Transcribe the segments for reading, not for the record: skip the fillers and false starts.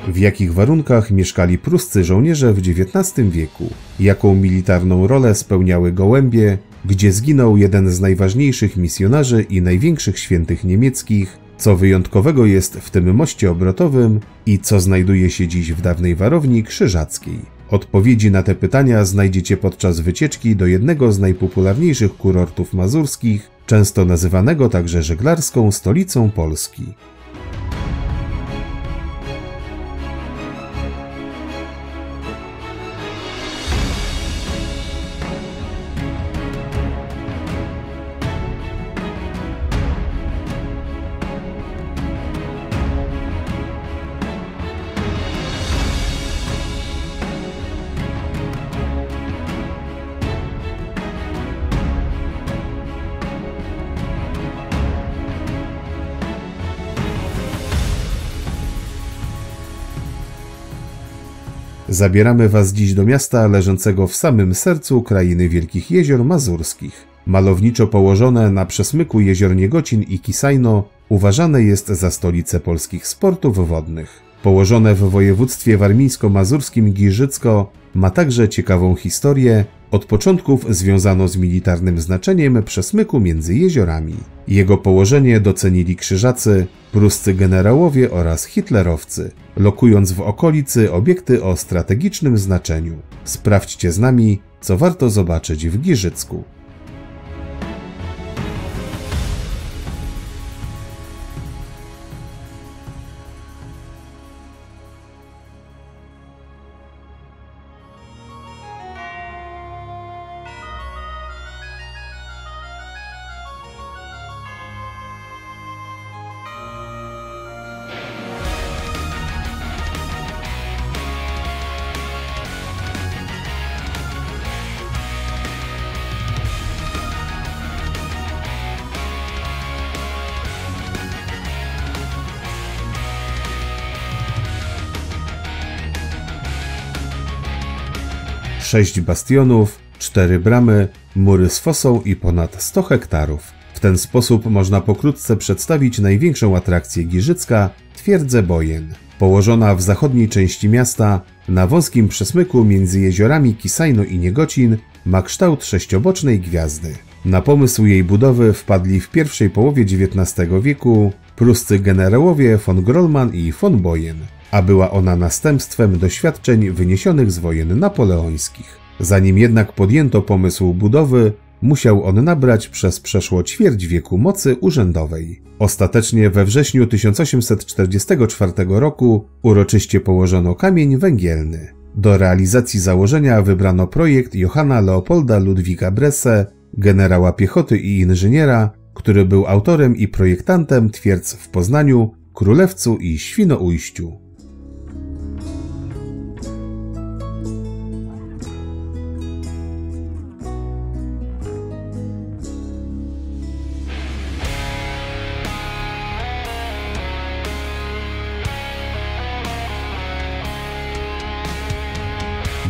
W jakich warunkach mieszkali pruscy żołnierze w XIX wieku? Jaką militarną rolę spełniały gołębie? Gdzie zginął jeden z najważniejszych misjonarzy i największych świętych niemieckich? Co wyjątkowego jest w tym moście obrotowym i co znajduje się dziś w dawnej warowni krzyżackiej? Odpowiedzi na te pytania znajdziecie podczas wycieczki do jednego z najpopularniejszych kurortów mazurskich, często nazywanego także żeglarską stolicą Polski. Zabieramy Was dziś do miasta leżącego w samym sercu krainy Wielkich Jezior Mazurskich. Malowniczo położone na przesmyku jezior Niegocin i Kisajno, uważane jest za stolicę polskich sportów wodnych. Położone w województwie warmińsko-mazurskim Giżycko, ma także ciekawą historię. Od początków związano z militarnym znaczeniem przesmyku między jeziorami. Jego położenie docenili krzyżacy, pruscy generałowie oraz hitlerowcy, lokując w okolicy obiekty o strategicznym znaczeniu. Sprawdźcie z nami, co warto zobaczyć w Giżycku. Sześć bastionów, 4 bramy, mury z fosą i ponad 100 hektarów. W ten sposób można pokrótce przedstawić największą atrakcję Giżycka, twierdzę Bojen. Położona w zachodniej części miasta, na wąskim przesmyku między jeziorami Kisajno i Niegocin, ma kształt sześciobocznej gwiazdy. Na pomysł jej budowy wpadli w pierwszej połowie XIX wieku pruscy generałowie von Grollmann i von Bojen, a była ona następstwem doświadczeń wyniesionych z wojen napoleońskich. Zanim jednak podjęto pomysł budowy, musiał on nabrać przez przeszło ćwierć wieku mocy urzędowej. Ostatecznie we wrześniu 1844 roku uroczyście położono kamień węgielny. Do realizacji założenia wybrano projekt Johanna Leopolda Ludwiga Bresse, generała piechoty i inżyniera, który był autorem i projektantem twierdz w Poznaniu, Królewcu i Świnoujściu.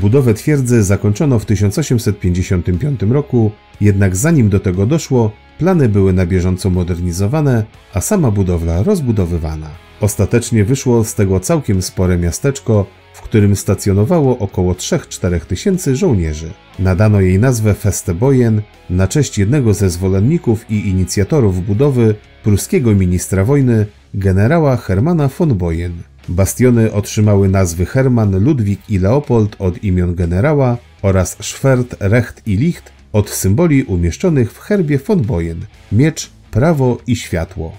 Budowę twierdzy zakończono w 1855 roku, jednak zanim do tego doszło, plany były na bieżąco modernizowane, a sama budowla rozbudowywana. Ostatecznie wyszło z tego całkiem spore miasteczko, w którym stacjonowało około 3–4 tysięcy żołnierzy. Nadano jej nazwę Feste Bojen na cześć jednego ze zwolenników i inicjatorów budowy, pruskiego ministra wojny, generała Hermana von Bojen. Bastiony otrzymały nazwy Hermann, Ludwik i Leopold od imion generała oraz Schwert, Recht i Licht od symboli umieszczonych w herbie von Bojen: miecz, prawo i światło.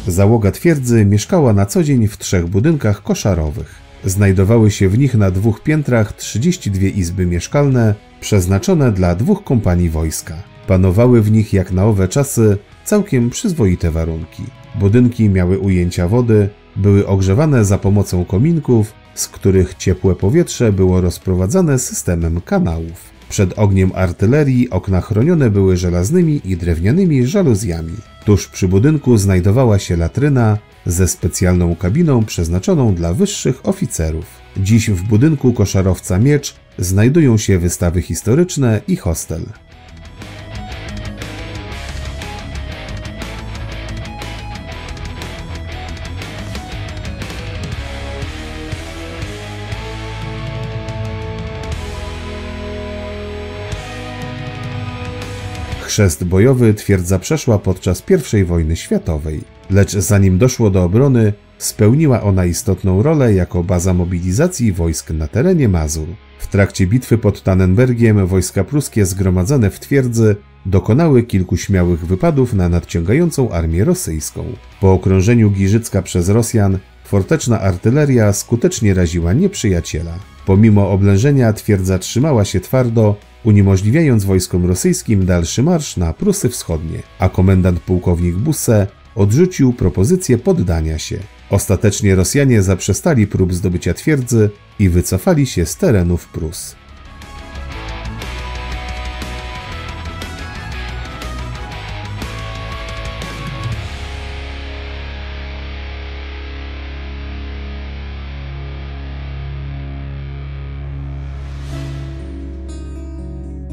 Załoga twierdzy mieszkała na co dzień w 3 budynkach koszarowych. Znajdowały się w nich na 2 piętrach 32 izby mieszkalne, przeznaczone dla 2 kompanii wojska. Panowały w nich jak na owe czasy całkiem przyzwoite warunki. Budynki miały ujęcia wody, były ogrzewane za pomocą kominków, z których ciepłe powietrze było rozprowadzane systemem kanałów. Przed ogniem artylerii okna chronione były żelaznymi i drewnianymi żaluzjami. Tuż przy budynku znajdowała się latryna ze specjalną kabiną przeznaczoną dla wyższych oficerów. Dziś w budynku koszarowca Miecz znajdują się wystawy historyczne i hostel. Chrzest bojowy twierdza przeszła podczas I wojny światowej, lecz zanim doszło do obrony, spełniła ona istotną rolę jako baza mobilizacji wojsk na terenie Mazur. W trakcie bitwy pod Tannenbergiem wojska pruskie zgromadzone w twierdzy dokonały kilku śmiałych wypadów na nadciągającą armię rosyjską. Po okrążeniu Giżycka przez Rosjan forteczna artyleria skutecznie raziła nieprzyjaciela. Pomimo oblężenia twierdza trzymała się twardo, uniemożliwiając wojskom rosyjskim dalszy marsz na Prusy Wschodnie, a komendant pułkownik Busse odrzucił propozycję poddania się. Ostatecznie Rosjanie zaprzestali prób zdobycia twierdzy i wycofali się z terenów Prus.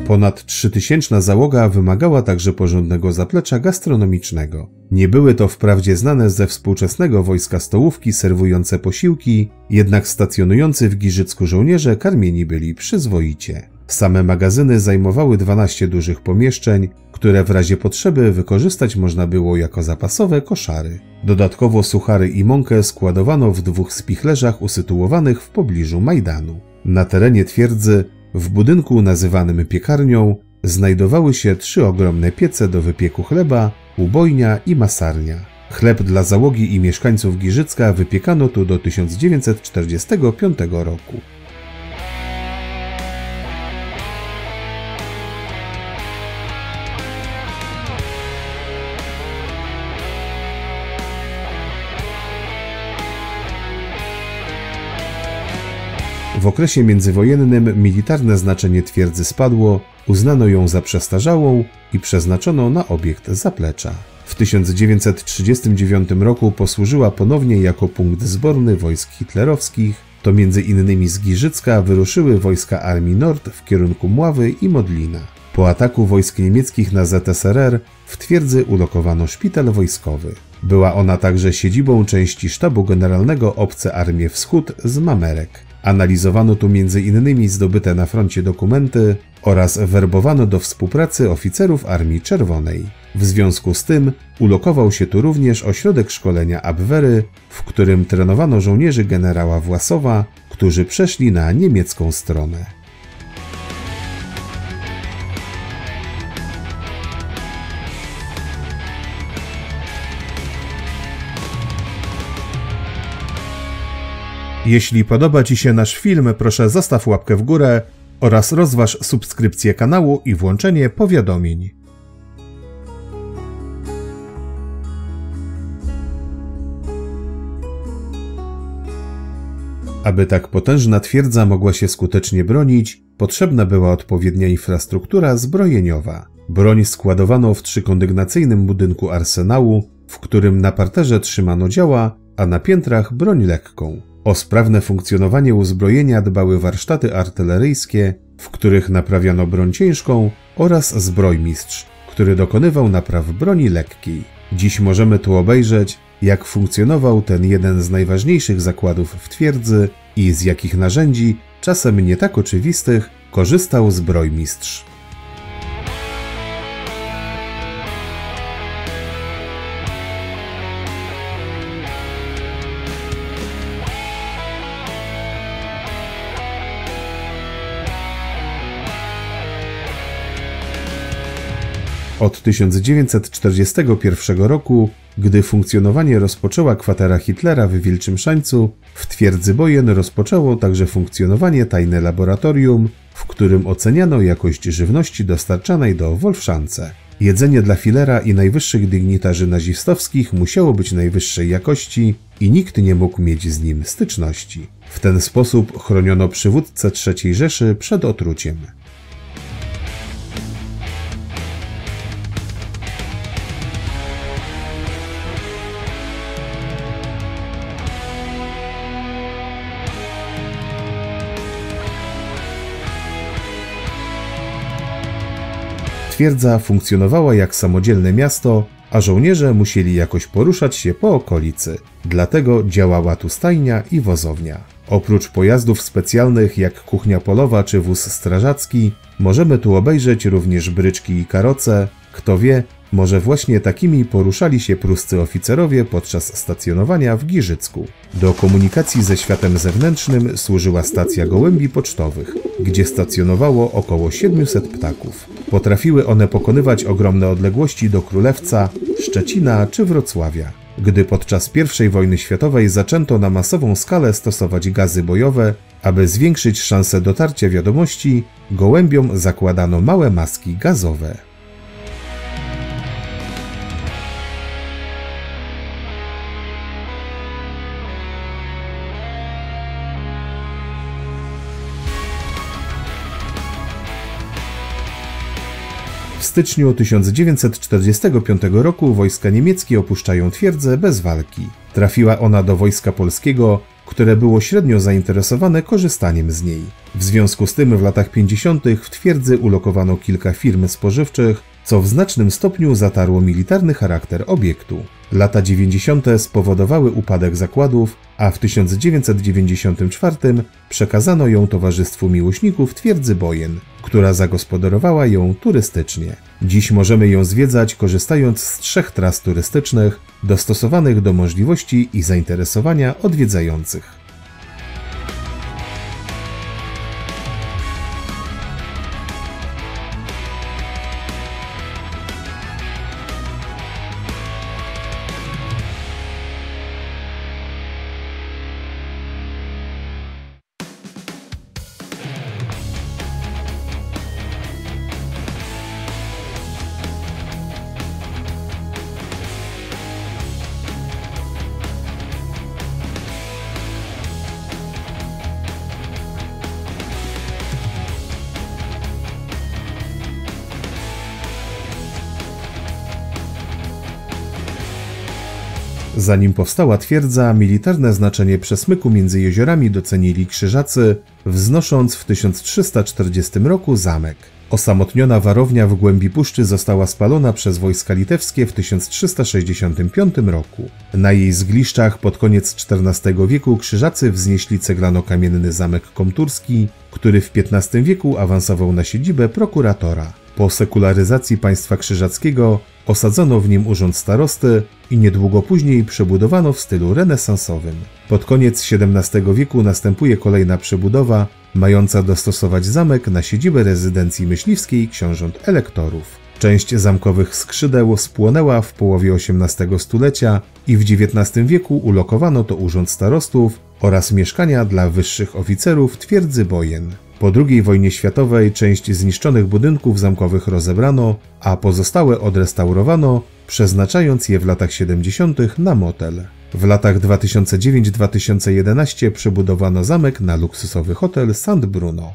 Ponad 3000 załoga wymagała także porządnego zaplecza gastronomicznego. Nie były to wprawdzie znane ze współczesnego wojska stołówki serwujące posiłki, jednak stacjonujący w Giżycku żołnierze karmieni byli przyzwoicie. Same magazyny zajmowały 12 dużych pomieszczeń, które w razie potrzeby wykorzystać można było jako zapasowe koszary. Dodatkowo suchary i mąkę składowano w 2 spichlerzach usytuowanych w pobliżu Majdanu. Na terenie twierdzy w budynku nazywanym piekarnią znajdowały się 3 ogromne piece do wypieku chleba, ubojnia i masarnia. Chleb dla załogi i mieszkańców Giżycka wypiekano tu do 1945 roku. W okresie międzywojennym militarne znaczenie twierdzy spadło, uznano ją za przestarzałą i przeznaczono na obiekt zaplecza. W 1939 roku posłużyła ponownie jako punkt zborny wojsk hitlerowskich. To między innymi z Giżycka wyruszyły wojska Armii Nord w kierunku Mławy i Modlina. Po ataku wojsk niemieckich na ZSRR w twierdzy ulokowano szpital wojskowy. Była ona także siedzibą części sztabu generalnego Obce Armie Wschód z Mamerek. Analizowano tu m.in. zdobyte na froncie dokumenty oraz werbowano do współpracy oficerów Armii Czerwonej. W związku z tym ulokował się tu również ośrodek szkolenia Abwehry, w którym trenowano żołnierzy generała Własowa, którzy przeszli na niemiecką stronę. Jeśli podoba Ci się nasz film, proszę zostaw łapkę w górę oraz rozważ subskrypcję kanału i włączenie powiadomień. Aby tak potężna twierdza mogła się skutecznie bronić, potrzebna była odpowiednia infrastruktura zbrojeniowa. Broń składowano w 3-kondygnacyjnym budynku arsenału, w którym na parterze trzymano działa, a na piętrach broń lekką. O sprawne funkcjonowanie uzbrojenia dbały warsztaty artyleryjskie, w których naprawiano broń ciężką, oraz zbrojmistrz, który dokonywał napraw broni lekkiej. Dziś możemy tu obejrzeć, jak funkcjonował ten jeden z najważniejszych zakładów w twierdzy i z jakich narzędzi, czasem nie tak oczywistych, korzystał zbrojmistrz. Od 1941 roku, gdy funkcjonowanie rozpoczęła kwatera Hitlera w Wilczym Szańcu, w twierdzy Bojen rozpoczęło także funkcjonowanie tajne laboratorium, w którym oceniano jakość żywności dostarczanej do Wolfszance. Jedzenie dla Führera i najwyższych dygnitarzy nazistowskich musiało być najwyższej jakości i nikt nie mógł mieć z nim styczności. W ten sposób chroniono przywódcę III Rzeszy przed otruciem. Twierdza funkcjonowała jak samodzielne miasto, a żołnierze musieli jakoś poruszać się po okolicy. Dlatego działała tu stajnia i wozownia. Oprócz pojazdów specjalnych jak kuchnia polowa czy wóz strażacki, możemy tu obejrzeć również bryczki i karoce. Kto wie, może właśnie takimi poruszali się pruscy oficerowie podczas stacjonowania w Giżycku. Do komunikacji ze światem zewnętrznym służyła stacja gołębi pocztowych, gdzie stacjonowało około 700 ptaków. Potrafiły one pokonywać ogromne odległości do Królewca, Szczecina czy Wrocławia. Gdy podczas I wojny światowej zaczęto na masową skalę stosować gazy bojowe, aby zwiększyć szanse dotarcia wiadomości, gołębiom zakładano małe maski gazowe. W styczniu 1945 roku wojska niemieckie opuszczają twierdzę bez walki. Trafiła ona do wojska polskiego, które było średnio zainteresowane korzystaniem z niej. W związku z tym w latach 50. w twierdzy ulokowano kilka firm spożywczych, co w znacznym stopniu zatarło militarny charakter obiektu. Lata 90. spowodowały upadek zakładów, a w 1994 przekazano ją Towarzystwu Miłośników Twierdzy Bojen, która zagospodarowała ją turystycznie. Dziś możemy ją zwiedzać korzystając z 3 tras turystycznych dostosowanych do możliwości i zainteresowania odwiedzających. Zanim powstała twierdza, militarne znaczenie przesmyku między jeziorami docenili Krzyżacy, wznosząc w 1340 roku zamek. Osamotniona warownia w głębi puszczy została spalona przez wojska litewskie w 1365 roku. Na jej zgliszczach pod koniec XIV wieku Krzyżacy wznieśli ceglano-kamienny zamek komturski, który w XV wieku awansował na siedzibę prokuratora. Po sekularyzacji państwa krzyżackiego osadzono w nim urząd starosty i niedługo później przebudowano w stylu renesansowym. Pod koniec XVII wieku następuje kolejna przebudowa, mająca dostosować zamek na siedzibę rezydencji myśliwskiej książąt elektorów. Część zamkowych skrzydeł spłonęła w połowie XVIII stulecia i w XIX wieku ulokowano to urząd starostów oraz mieszkania dla wyższych oficerów Twierdzy Bojen. Po II wojnie światowej część zniszczonych budynków zamkowych rozebrano, a pozostałe odrestaurowano, przeznaczając je w latach 70. na motel. W latach 2009-2011 przebudowano zamek na luksusowy hotel St. Bruno.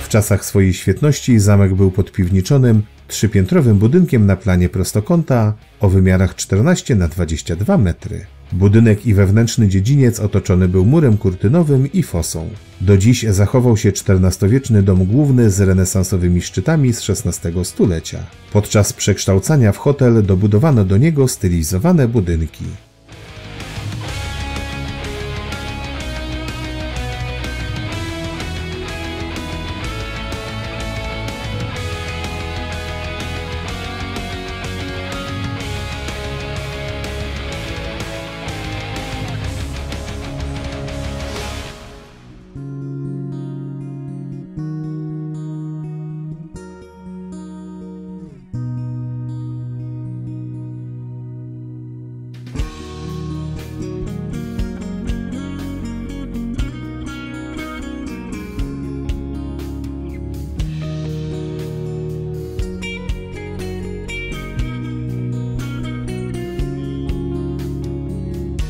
W czasach swojej świetności zamek był podpiwniczonym, 3-piętrowym budynkiem na planie prostokąta o wymiarach 14 na 22 metry. Budynek i wewnętrzny dziedziniec otoczony był murem kurtynowym i fosą. Do dziś zachował się XIV-wieczny dom główny z renesansowymi szczytami z XVI stulecia. Podczas przekształcania w hotel dobudowano do niego stylizowane budynki.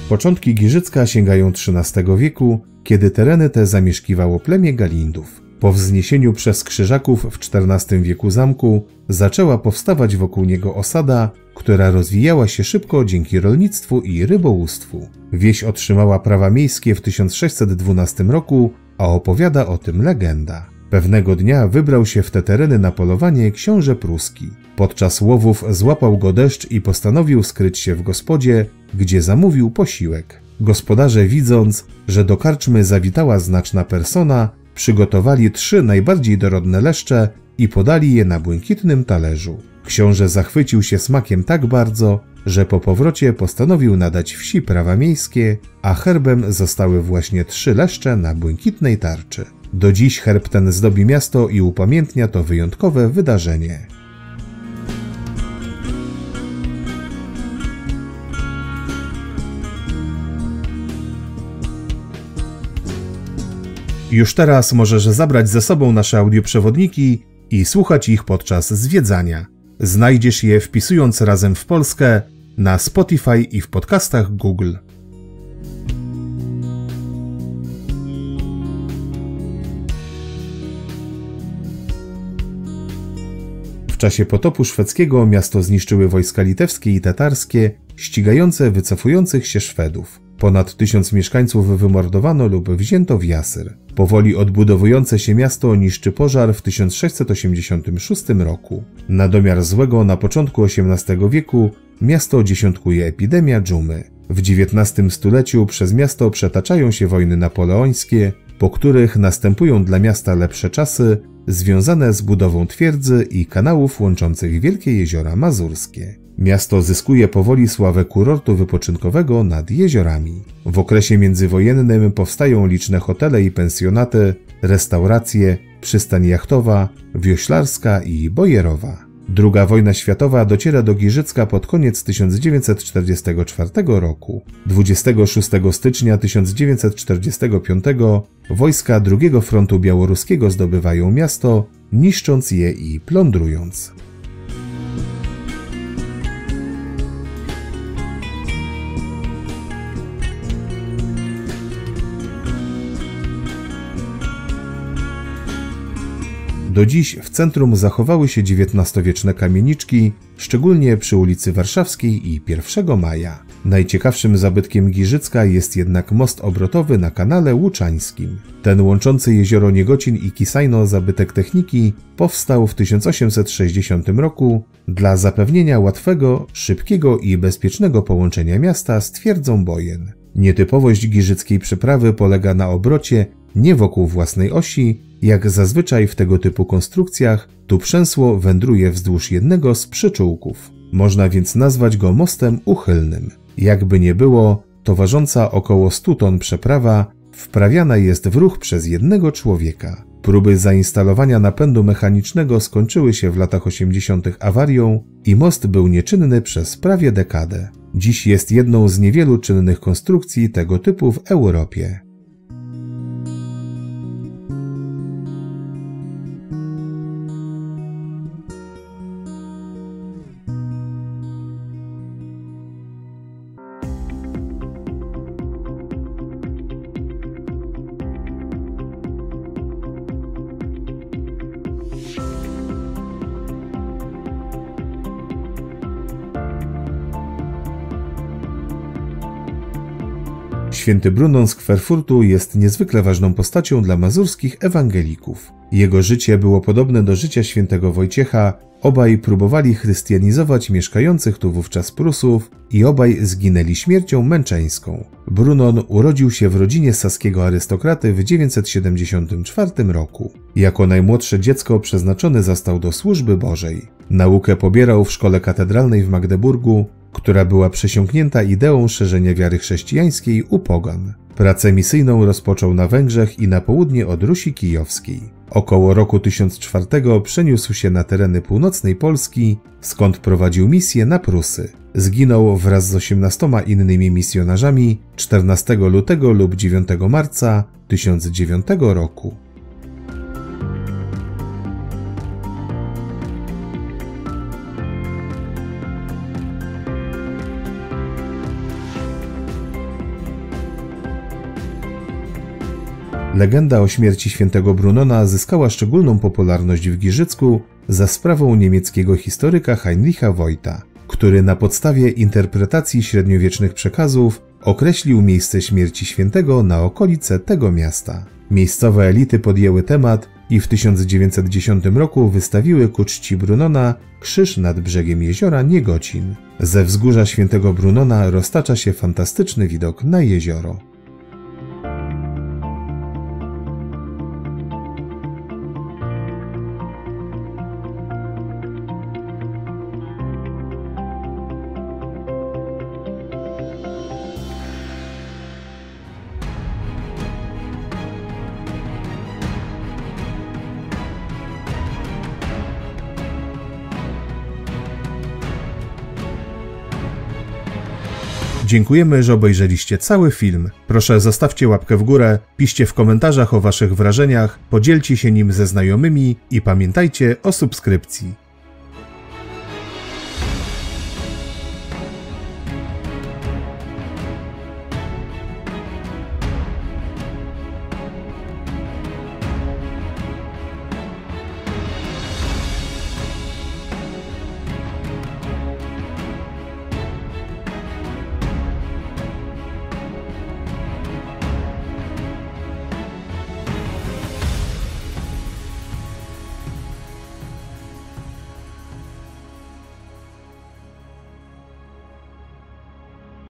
Początki Giżycka sięgają XIII wieku, kiedy tereny te zamieszkiwało plemię Galindów. Po wzniesieniu przez Krzyżaków w XIV wieku zamku zaczęła powstawać wokół niego osada, która rozwijała się szybko dzięki rolnictwu i rybołówstwu. Wieś otrzymała prawa miejskie w 1612 roku, a opowiada o tym legenda. Pewnego dnia wybrał się w te tereny na polowanie książę pruski. Podczas łowów złapał go deszcz i postanowił skryć się w gospodzie, gdzie zamówił posiłek. Gospodarze, widząc, że do karczmy zawitała znaczna persona, przygotowali 3 najbardziej dorodne leszcze i podali je na błękitnym talerzu. Książę zachwycił się smakiem tak bardzo, że po powrocie postanowił nadać wsi prawa miejskie, a herbem zostały właśnie 3 leszcze na błękitnej tarczy. Do dziś herb ten zdobi miasto i upamiętnia to wyjątkowe wydarzenie. Już teraz możesz zabrać ze sobą nasze audioprzewodniki i słuchać ich podczas zwiedzania. Znajdziesz je wpisując Razem w Polskę na Spotify i w podcastach Google. W czasie potopu szwedzkiego miasto zniszczyły wojska litewskie i tatarskie, ścigające wycofujących się Szwedów. Ponad 1000 mieszkańców wymordowano lub wzięto w jasyr. Powoli odbudowujące się miasto niszczy pożar w 1686 roku. Na domiar złego na początku XVIII wieku miasto dziesiątkuje epidemia dżumy. W XIX stuleciu przez miasto przetaczają się wojny napoleońskie, po których następują dla miasta lepsze czasy, związane z budową twierdzy i kanałów łączących wielkie jeziora mazurskie. Miasto zyskuje powoli sławę kurortu wypoczynkowego nad jeziorami. W okresie międzywojennym powstają liczne hotele i pensjonaty, restauracje, przystań jachtowa, wioślarska i bojerowa. II wojna światowa dociera do Giżycka pod koniec 1944 roku. 26 stycznia 1945 wojska II Frontu Białoruskiego zdobywają miasto, niszcząc je i plądrując. Do dziś w centrum zachowały się XIX-wieczne kamieniczki, szczególnie przy ulicy Warszawskiej i 1 Maja. Najciekawszym zabytkiem Giżycka jest jednak most obrotowy na kanale Łuczańskim. Ten łączący jezioro Niegocin i Kisajno zabytek techniki powstał w 1860 roku dla zapewnienia łatwego, szybkiego i bezpiecznego połączenia miasta z twierdzą Bojen. Nietypowość giżyckiej przeprawy polega na obrocie nie wokół własnej osi, jak zazwyczaj w tego typu konstrukcjach, tu przęsło wędruje wzdłuż jednego z przyczółków. Można więc nazwać go mostem uchylnym. Jakby nie było, to ważąca około 100 ton przeprawa wprawiana jest w ruch przez jednego człowieka. Próby zainstalowania napędu mechanicznego skończyły się w latach 80. awarią i most był nieczynny przez prawie dekadę. Dziś jest jedną z niewielu czynnych konstrukcji tego typu w Europie. Święty Brunon z Kwerfurtu jest niezwykle ważną postacią dla mazurskich ewangelików. Jego życie było podobne do życia świętego Wojciecha, obaj próbowali chrystianizować mieszkających tu wówczas Prusów i obaj zginęli śmiercią męczeńską. Brunon urodził się w rodzinie saskiego arystokraty w 974 roku. Jako najmłodsze dziecko przeznaczony został do służby Bożej. Naukę pobierał w szkole katedralnej w Magdeburgu, która była przesiąknięta ideą szerzenia wiary chrześcijańskiej u pogan. Pracę misyjną rozpoczął na Węgrzech i na południe od Rusi Kijowskiej. Około roku 1004 przeniósł się na tereny północnej Polski, skąd prowadził misję na Prusy. Zginął wraz z 18 innymi misjonarzami 14 lutego lub 9 marca 1009 roku. Legenda o śmierci świętego Brunona zyskała szczególną popularność w Giżycku za sprawą niemieckiego historyka Heinricha Voita, który na podstawie interpretacji średniowiecznych przekazów określił miejsce śmierci świętego na okolice tego miasta. Miejscowe elity podjęły temat i w 1910 roku wystawiły ku czci Brunona krzyż nad brzegiem jeziora Niegocin. Ze wzgórza świętego Brunona roztacza się fantastyczny widok na jezioro. Dziękujemy, że obejrzeliście cały film. Proszę zostawcie łapkę w górę, piszcie w komentarzach o waszych wrażeniach, podzielcie się nim ze znajomymi i pamiętajcie o subskrypcji.